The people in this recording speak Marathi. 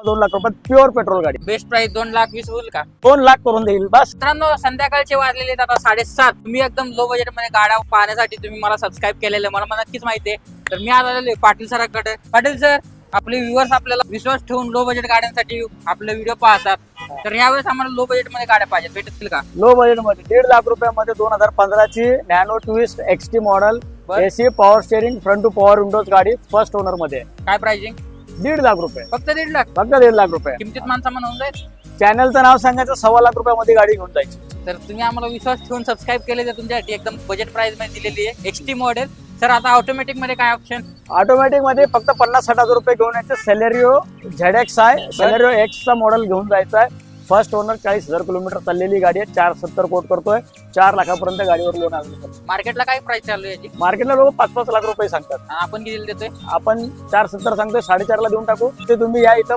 2 लाख रुपयात प्युअर पेट्रोल गाडी. बेस्ट प्राइस 2,20,000 होईल का? 2 लाख करून देईल बस. मित्रांनो, संध्याकाळचे वाजलेले आहेत आता 7:30. तुम्ही एकदम लो बजेट मध्ये गाड्या पाहण्यासाठी तुम्ही मला सबस्क्राईब केलेलं मला नक्कीच माहिती आहे. तर मी आज आलेलो आहे पाटील सरांकडे. पाटील सर, आपले व्ह्युअर्स आपल्याला विश्वास ठेवून लो बजेट गाड्यांसाठी आपले व्हिडिओ पाहतात. तर यावेळेस आम्हाला लो बजेट मध्ये गाड्या पाहिजेत, भेटतील का? लो बजेट मध्ये 1.5 लाख रुपयामध्ये 2015 ची नॅनो ट्विस्ट एक्सटी मॉडेल, बर. AC, power steering, front two power windows गाडी फर्स्ट ओनर मध्ये. काय प्राइसिंग? 1.5 लाख रुपये, फक्त 1.5 लाख. फक्त 1.5 लाख रुपये. किमतीत माणसा म्हणून जाईल. चॅनलचं नाव सांगायचं, 1.25 लाख रुपयामध्ये गाडी घेऊन जायची. तर तुम्ही आम्हाला विश्वास ठेवून सबस्क्राईब केले तर तुमच्यासाठी एकदम बजेट प्राइस मध्ये दिलेली आहे एक्सटी मॉडेल. सर, आता ऑटोमॅटिक मध्ये काय ऑप्शन? ऑटोमॅटिक मध्ये फक्त 50-60 हजार रुपये घेऊन यायचं. सेलेरिओ ZX आहे, सेलेरिओ X चा मॉडेल घेऊन जायचा आहे. फर्स्ट ओनर, 40,000 किलोमीटर चाललेली गाडी आहे. 470 कोट करतोय. 4 लाखापर्यंत गाडीवर लोन अवेलेबल. मार्केटला काय प्राइस चालू आहे याची? मार्केटला लोक 5-5 लाख रुपये सांगतात. आणि आपण किती देतोय? आपण 470 सांगतोय, 4.5 ला देऊन टाकू. ते तुम्ही या इथं